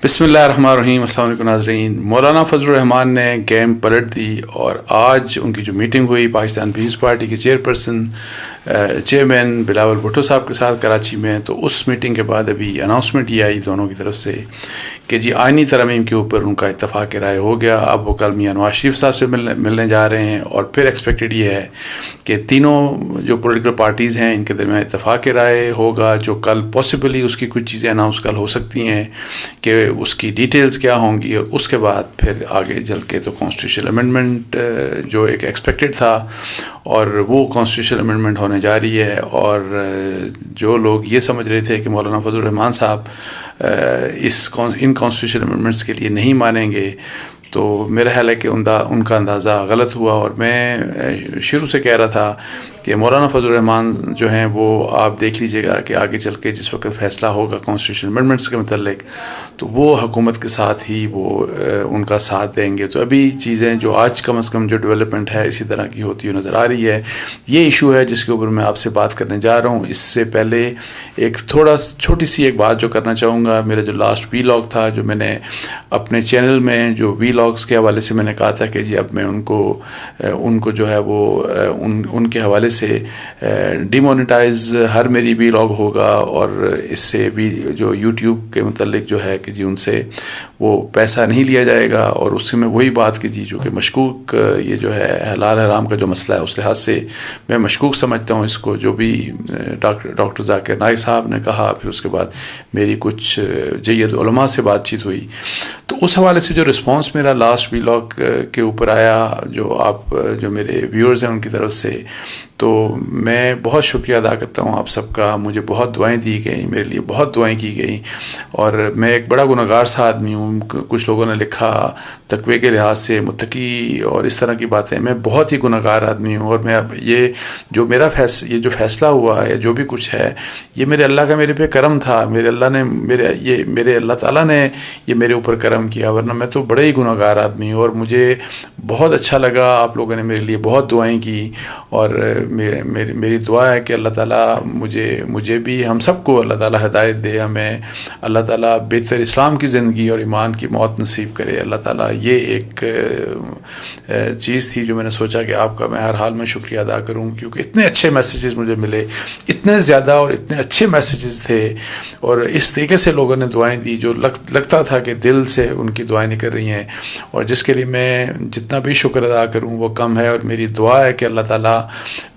بسم اللہ الرحمن الرحیم۔ السلام علیکم ناظرین۔ مولانا فضل الرحمان نے گیم پلٹ دی اور آج ان کی جو میٹنگ ہوئی پاکستان پیپلز پارٹی کے چیئرمین بلاول بھٹو صاحب کے ساتھ کراچی میں، تو اس میٹنگ کے بعد ابھی اناؤنسمنٹ یہ آئی دونوں کی طرف سے کہ جی آئینی ترامیم کے اوپر ان کا اتفاق رائے ہو گیا۔ اب وہ کل میاں نواز شریف صاحب سے ملنے جا رہے ہیں، اور پھر ایکسپیکٹڈ یہ ہے کہ تینوں جو پولیٹیکل پارٹیز ہیں ان کے درمیان اتفاق رائے ہوگا، جو کل پاسبلی اس کی کچھ چیزیں اناؤنس کل ہو سکتی ہیں کہ اس کی ڈیٹیلز کیا ہوں گی، اور اس کے بعد پھر آگے چل کے تو کانسٹیٹیوشنل امینڈمنٹ جو ایک ایکسپیکٹڈ تھا، اور وہ کانسٹیٹیوشنل امینڈمنٹ ہونے جا رہی ہے۔ اور جو لوگ یہ سمجھ رہے تھے کہ مولانا فضل الرحمان صاحب ان کانسٹیٹیوشنل امینڈمنٹس کے لیے نہیں مانیں گے، تو میرا خیال ہے کہ ان کا اندازہ غلط ہوا۔ اور میں شروع سے کہہ رہا تھا کہ مولانا فضل الرحمان جو ہیں وہ آپ دیکھ لیجئے گا کہ آگے چل کے جس وقت فیصلہ ہوگا کانسٹیٹیوشنل امینڈمنٹس کے متعلق، تو وہ حکومت کے ساتھ ہی وہ ان کا ساتھ دیں گے۔ تو ابھی چیزیں جو آج کم از کم جو ڈیولپمنٹ ہے اسی طرح کی ہوتی ہوئی نظر آ رہی ہے۔ یہ ایشو ہے جس کے اوپر میں آپ سے بات کرنے جا رہا ہوں۔ اس سے پہلے ایک چھوٹی سی ایک بات جو کرنا چاہوں گا، میرا جو لاسٹ وی لاگ تھا، جو میں نے اپنے چینل میں جو وی لاگس کے حوالے سے میں نے کہا تھا کہ جی اب میں ان کو جو ہے وہ ان کے حوالے سے ڈی مونیٹائز ہر میری وی لاگ ہوگا، اور اس سے بھی جو یوٹیوب کے متعلق جو ہے کہ جی ان سے وہ پیسہ نہیں لیا جائے گا۔ اور اس سے میں وہی بات کہ جی جو کہ مشکوک یہ جو ہے حلال حرام کا جو مسئلہ ہے اس لحاظ سے میں مشکوک سمجھتا ہوں اس کو، جو بھی ڈاکٹر ذاکر نائک صاحب نے کہا، پھر اس کے بعد میری کچھ جید علماء سے بات چیت ہوئی، تو اس حوالے سے جو رسپانس میرا لاسٹ وی لاگ کے اوپر آیا، جو میرے ویورز ہیں ان کی طرف سے، تو میں بہت شکریہ ادا کرتا ہوں آپ سب کا۔ مجھے بہت دعائیں دی گئیں، میرے لیے بہت دعائیں کی گئیں، اور میں ایک بڑا گنہگار سا آدمی ہوں۔ کچھ لوگوں نے لکھا تقوی کے لحاظ سے متقی اور اس طرح کی باتیں، میں بہت ہی گنہگار آدمی ہوں، اور میں اب یہ جو فیصلہ ہوا ہے، جو بھی کچھ ہے، یہ میرے اللہ کا میرے پہ کرم تھا۔ میرے اللہ تعالیٰ نے یہ میرے اوپر کرم کیا، ورنہ میں تو بڑے ہی گنہگار آدمی ہوں۔ اور مجھے بہت اچھا لگا، آپ لوگوں نے میرے لیے بہت دعائیں کی، اور میری دعا ہے کہ اللہ تعالیٰ مجھے بھی، ہم سب کو اللہ تعالیٰ ہدایت دے، ہمیں اللہ تعالیٰ بہتر اسلام کی زندگی اور ایمان کی موت نصیب کرے اللہ تعالیٰ۔ یہ ایک چیز تھی جو میں نے سوچا کہ آپ کا میں ہر حال میں شکریہ ادا کروں، کیونکہ اتنے اچھے میسیجز مجھے ملے، اتنے زیادہ اور اتنے اچھے میسیجز تھے، اور اس طریقے سے لوگوں نے دعائیں دی جو لگتا تھا کہ دل سے ان کی دعائیں نکل رہی ہیں، اور جس کے لیے میں جتنا بھی شکر ادا کروں وہ کم ہے۔ اور میری دعا ہے کہ اللہ تعالیٰ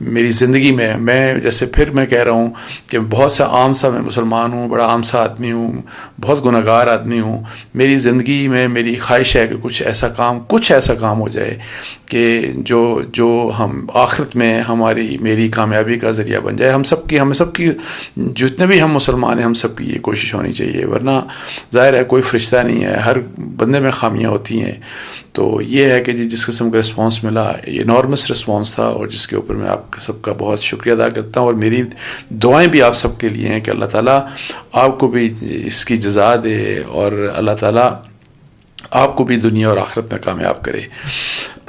میری زندگی میں جیسے پھر میں کہہ رہا ہوں کہ بہت سا عام سا میں مسلمان ہوں، بڑا عام سا آدمی ہوں، بہت گنہگار آدمی ہوں۔ میری زندگی میں میری خواہش ہے کہ کچھ ایسا کام ہو جائے کہ جو ہم آخرت میں میری کامیابی کا ذریعہ بن جائے۔ ہم سب کی جتنے بھی ہم مسلمان ہیں، ہم سب کی یہ کوشش ہونی چاہیے، ورنہ ظاہر ہے کوئی فرشتہ نہیں ہے، ہر بندے میں خامیاں ہوتی ہیں۔ تو یہ ہے کہ جس قسم کا رسپانس ملا، یہ نارمس رسپانس تھا، اور جس کے اوپر میں آپ سب کا بہت شکریہ ادا کرتا ہوں، اور میری دعائیں بھی آپ سب کے لیے ہیں کہ اللہ تعالیٰ آپ کو بھی اس کی جزا دے، اور اللہ تعالیٰ آپ کو بھی دنیا اور آخرت میں کامیاب کرے۔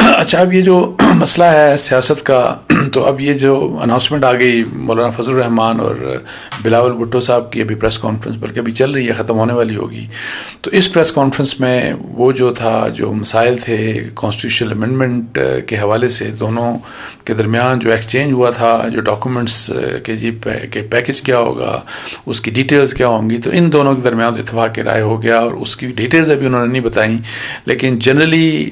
اچھا، اب یہ جو مسئلہ ہے سیاست کا، تو اب یہ جو اناؤنسمنٹ آ گئی مولانا فضل الرحمان اور بلاول بھٹو صاحب کی، ابھی پریس کانفرنس بلکہ ابھی چل رہی ہے، ختم ہونے والی ہوگی، تو اس پریس کانفرنس میں وہ جو مسائل تھے کانسٹیٹیوشنل امینڈمنٹ کے حوالے سے، دونوں کے درمیان جو ایکسچینج ہوا تھا، جو ڈاکومنٹس کے پیکج کیا ہوگا، اس کی ڈیٹیلز کیا ہوں گی، تو ان دونوں کے درمیان اتفاق رائے ہو گیا، اور اس کی ڈیٹیلز ابھی انہوں نے نہیں بتائیں، لیکن جنرلی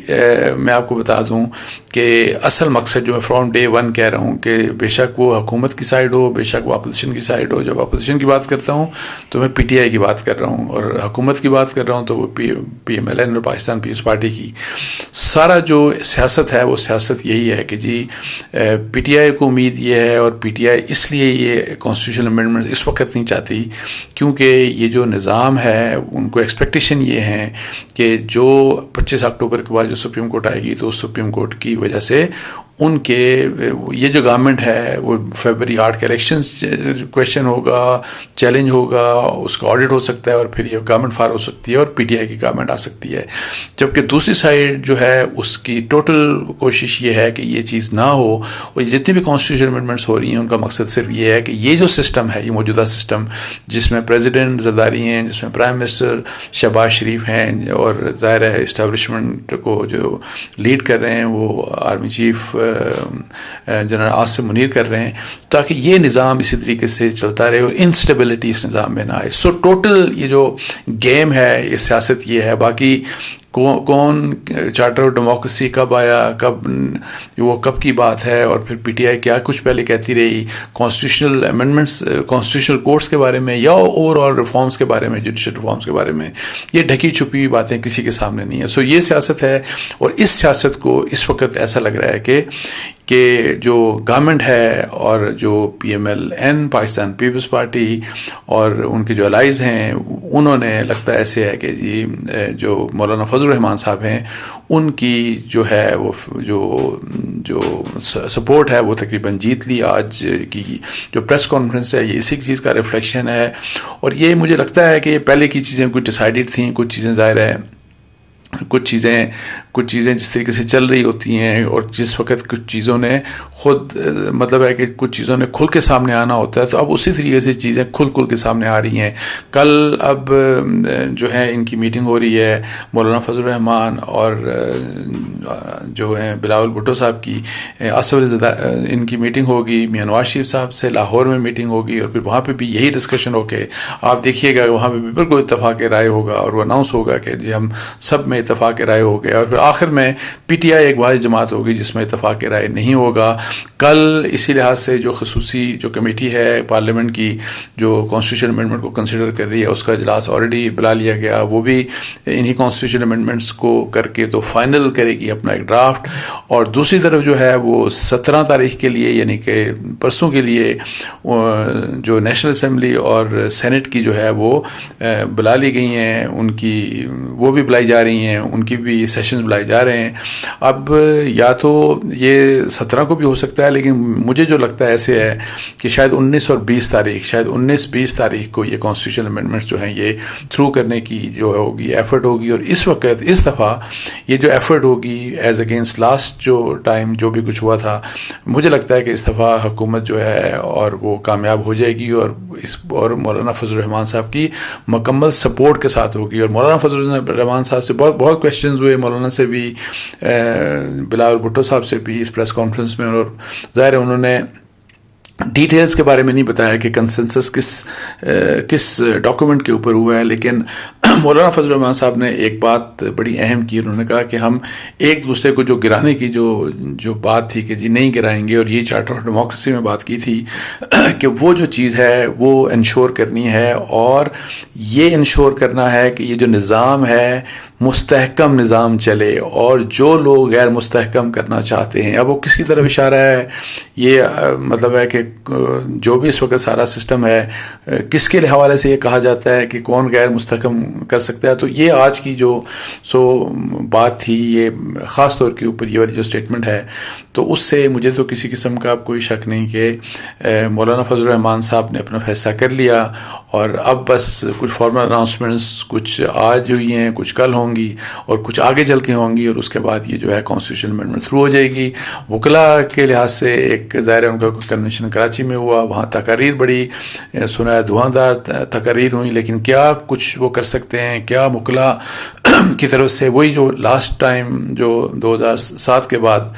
میں آپ کو بتا دوں کہ اصل مقصد جو ہے فرام ڈے ون کہہ رہا ہوں کہ بے شک وہ حکومت کی سائڈ ہو، بے شک وہ اپوزیشن کی سائڈ ہو۔ جب اپوزیشن کی بات کرتا ہوں تو میں پی ٹی آئی کی بات کر رہا ہوں، اور حکومت کی بات کر رہا ہوں تو وہ پی ایم ایل این اور پاکستان پیپلز پارٹی کی۔ سارا جو سیاست ہے وہ سیاست یہی ہے کہ جی پی ٹی آئی کو امید یہ ہے، اور پی ٹی آئی اس لیے یہ کانسٹیٹیوشنل امینڈمنٹ اس وقت نہیں چاہتی کیونکہ یہ جو نظام ہے ان کو ایکسپیکٹیشن یہ ہے کہ جو 25 اکتوبر کے بعد جو سپریم کورٹ آئے گی، تو اس سپریم کورٹ کی وجہ سے ان کے یہ جو گورنمنٹ ہے وہ فیبرری 8 کے الیکشنز کویشچن ہوگا, چیلنج ہوگا, اس کا آڈٹ ہو سکتا ہے اور پھر یہ گورنمنٹ فار ہو سکتی ہے اور پی ٹی آئی کی گورنمنٹ آ سکتی ہے. جبکہ دوسری سائڈ جو ہے اس کی ٹوٹل کوشش یہ ہے کہ یہ چیز نہ ہو, اور جتنی بھی کانسٹیٹیوشن امینڈمنٹس ہو رہی ہیں ان کا مقصد صرف یہ ہے کہ یہ جو سسٹم ہے, یہ موجودہ سسٹم جس میں پریزیڈنٹ زرداری ہیں, جس میں پرائم منسٹر شہباز شریف ہیں, اور ظاہر ہے اسٹیبلشمنٹ کو جو لیڈ کر رہے ہیں وہ army chief general Asim Munir کر رہے ہیں, تاکہ یہ نظام اسی طریقے سے چلتا رہے اور انسٹیبلٹی اس نظام میں نہ آئے. سو ٹوٹل یہ جو گیم ہے, یہ سیاست یہ ہے. باقی کون چارٹر آف ڈیموکریسی کب آیا, کب کی بات ہے, اور پھر پی ٹی آئی کیا کچھ پہلے کہتی رہی کانسٹیٹیوشنل امینڈمنٹس, کانسٹیٹیوشنل کورٹس کے بارے میں یا اوور آل ریفارمس کے بارے میں, جوڈیشل ریفارمس کے بارے میں, یہ ڈھکی چھپی ہوئی باتیں کسی کے سامنے نہیں ہیں. سو یہ سیاست ہے, اور اس سیاست کو اس وقت ایسا لگ رہا ہے کہ جو گورنمنٹ ہے اور جو P M L N Pakistan Peoples Party اور ان کے جو الائز ہیں, انہوں نے لگتا ہے ایسے ہے کہ جی جو مولانا فضل الرحمان صاحب ہیں ان کی جو ہے وہ جو سپورٹ ہے وہ تقریباً جیت لی. آج کی جو پریس کانفرنس ہے یہ اسی چیز کا ریفلیکشن ہے, اور یہ مجھے لگتا ہے کہ یہ پہلے کی چیزیں کچھ ڈیسائیڈڈ تھیں, کچھ چیزیں ظاہر ہے کچھ چیزیں جس طریقے سے چل رہی ہوتی ہیں, اور جس وقت کچھ چیزوں نے خود مطلب ہے کہ کچھ چیزوں نے کھل کے سامنے آنا ہوتا ہے, تو اب اسی طریقے سے چیزیں کھل کے سامنے آ رہی ہیں. کل اب جو ہے ان کی میٹنگ ہو رہی ہے مولانا فضل الرحمان اور جو ہیں بلاول بھٹو صاحب کی, آصف علی زرداری ان کی میٹنگ ہوگی, میاں نواز شریف صاحب سے لاہور میں میٹنگ ہوگی, اور پھر وہاں پہ بھی یہی ڈسکشن ہو کے آپ دیکھیے گا وہاں پہ بھی بالکل اتفاق رائے ہوگا, اور وہ اناؤنس ہوگا کہ جی ہم سب میں اتفاق رائے ہو گیا, اور پھر آخر میں پی ٹی آئی ایک واحد جماعت ہوگی جس میں اتفاق رائے نہیں ہوگا. کل اسی لحاظ سے جو خصوصی جو کمیٹی ہے پارلیمنٹ کی جو کانسٹیٹیوشن امینڈمنٹ کو کنسیڈر کر رہی ہے, اس کا اجلاس آلریڈی بلا لیا گیا, وہ بھی انہی کانسٹیٹیوشن امینڈمنٹس کو کر کے تو فائنل کرے گی اپنا ایک ڈرافٹ. اور دوسری طرف جو ہے وہ 17 تاریخ کے لیے یعنی کہ پرسوں کے لیے جو نیشنل اسمبلی اور سینٹ کی جو ہے وہ بلا لی گئی ہیں, ان کی وہ بھی بلائی جا رہی ہیں, ان کی بھی سیشنز بلائے جا رہے ہیں. اب یا تو یہ 17 کو بھی ہو سکتا ہے, لیکن مجھے جو لگتا ہے ایسے ہے کہ شاید 19 اور 20 تاریخ, شاید 19-20 تاریخ کو یہ کانسٹیٹیوشن امینڈمنٹس جو ہیں یہ تھرو کرنے کی جو ہوگی ایفرٹ ہوگی. اور اس وقت اس دفعہ یہ جو ایفرٹ ہوگی ایز اگینسٹ لاسٹ جو ٹائم جو بھی کچھ ہوا تھا, مجھے لگتا ہے کہ اس دفعہ حکومت جو ہے اور وہ کامیاب ہو جائے گی, اور مولانا فضل الرحمان صاحب کی مکمل سپورٹ کے ساتھ ہوگی. اور مولانا فضل الرحمان صاحب سے بہت کویشچنز ہوئے, مولانا سے بھی, بلاول بھٹو صاحب سے بھی اس پریس کانفرنس میں, اور ظاہر ہے انہوں نے ڈیٹیلز کے بارے میں نہیں بتایا کہ کنسنسس کس ڈاکومنٹ کے اوپر ہوا ہے, لیکن مولانا فضل الرحمان صاحب نے ایک بات بڑی اہم کی. انہوں نے کہا کہ ہم ایک دوسرے کو جو گرانے کی جو بات تھی کہ جی نہیں گرائیں گے, اور یہ چارٹر آف ڈیموکریسی میں بات کی تھی کہ وہ جو چیز ہے وہ انشور کرنی ہے, اور یہ انشور کرنا ہے کہ یہ جو نظام ہے مستحکم نظام چلے, اور جو لوگ غیر مستحکم کرنا چاہتے ہیں, اب وہ کس کی طرف اشارہ ہے, یہ مطلب ہے کہ جو بھی اس وقت سارا سسٹم ہے کس کے حوالے سے یہ کہا جاتا ہے کہ کون غیر مستحکم کر سکتا ہے. تو یہ آج کی جو بات تھی, یہ خاص طور کے اوپر یہ والی جو اسٹیٹمنٹ ہے, تو اس سے مجھے تو کسی قسم کا کوئی شک نہیں کہ مولانا فضل الرحمان صاحب نے اپنا فیصلہ کر لیا, اور اب بس کچھ فارمل اناؤنسمنٹس کچھ آج ہوئی ہیں, کچھ کل ہوں گی, اور کچھ آگے چل کے ہوں گی, اور اس کے بعد یہ جو ہے کانسٹیٹیوشن امینڈمنٹ تھرو ہو جائے گی. وکلاء کے لحاظ سے ایک ظاہر ہے ان کا کنونشن کراچی میں ہوا, وہاں تقاریر بڑی سنا دھواندار تقاریر ہوئی, لیکن کیا کچھ وہ کر سکتے ہیں, کیا وکلاء کی طرف سے وہی جو لاسٹ ٹائم جو 2007 کے بعد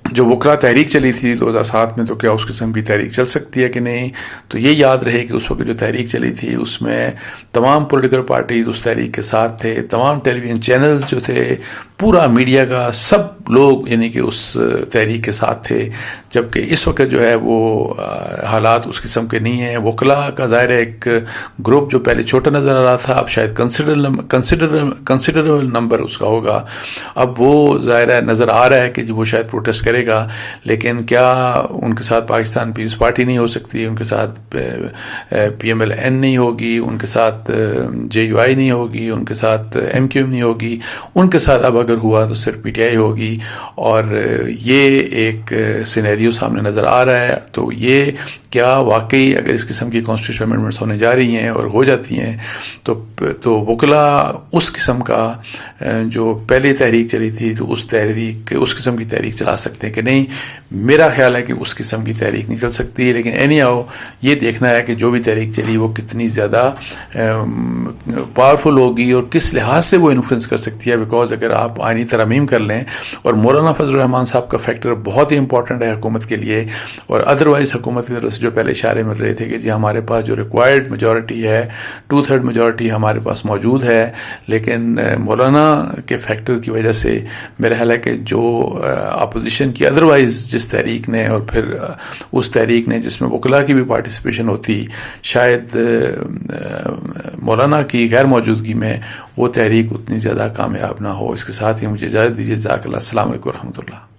جو وکلاء تحریک چلی تھی 2007 میں, تو کیا اس قسم کی تحریک چل سکتی ہے کہ نہیں. تو یہ یاد رہے کہ اس وقت جو تحریک چلی تھی اس میں تمام پولیٹیکل پارٹیز اس تحریک کے ساتھ تھے, تمام ٹیلی ویژن چینلز جو تھے, پورا میڈیا کا سب لوگ یعنی کہ اس تحریک کے ساتھ تھے. جبکہ اس وقت جو ہے وہ حالات اس قسم کے نہیں ہیں. وکلاء کا ظاہر ایک گروپ جو پہلے چھوٹا نظر آ رہا تھا, اب شاید کنسیڈریبل نمبر اس کا ہوگا. اب وہ ظاہر نظر آ رہا ہے کہ وہ شاید پروٹیسٹ کرے گا, لیکن کیا ان کے ساتھ پاکستان پیپلز پارٹی نہیں ہو سکتی, ان کے ساتھ پی ایم ایل این نہیں ہوگی, ان کے ساتھ جے یو آئی نہیں ہوگی, ان کے ساتھ ایم کیو ایم نہیں ہوگی, ان کے ساتھ اب اگر ہوا تو صرف پی ٹی آئی ہوگی، اور یہ ایک سینیریو سامنے نظر آ رہا ہے. تو یہ کیا واقعی اگر اس قسم کی کانسٹیٹیوشن امینڈمنٹس ہونے جا رہی ہیں اور ہو جاتی ہیں تو وکلا اس قسم کا جو پہلی تحریک چلی تھی تو اس قسم کی تحریک چلا سکتے ہیں کہ نہیں؟ میرا خیال ہے کہ اس قسم کی تحریک نہیں چل سکتی. لیکن اینی ہاؤ یہ دیکھنا ہے کہ جو بھی تحریک چلی وہ کتنی زیادہ پاورفل ہوگی اور کس لحاظ سے وہ انفلوئنس کر سکتی ہے. بیکاز اگر آپ آئینی ترامیم کر لیں، اور مولانا فضل الرحمان صاحب کا فیکٹر بہت ہی امپورٹنٹ ہے حکومت کے لیے، اور ادروائز حکومت کی طرف سے جو پہلے اشارے مل رہے تھے کہ جی ہمارے پاس جو ریکوائرڈ میجورٹی ہے 2/3 میجورٹی ہمارے پاس موجود ہے، لیکن مولانا کے فیکٹر کی وجہ سے میرا خیال ہے کہ جو اپوزیشن کی ادروائز جس تحریک نے، اور پھر اس تحریک نے جس میں وکلا کی بھی پارٹیسپیشن ہوتی، شاید مولانا کی غیر موجودگی میں وہ تحریک اتنی زیادہ کامیاب نہ ہو. اس کے ساتھ ہی مجھے اجازت دیجیے. جزاک اللہ. السلام علیکم ورحمۃ اللہ.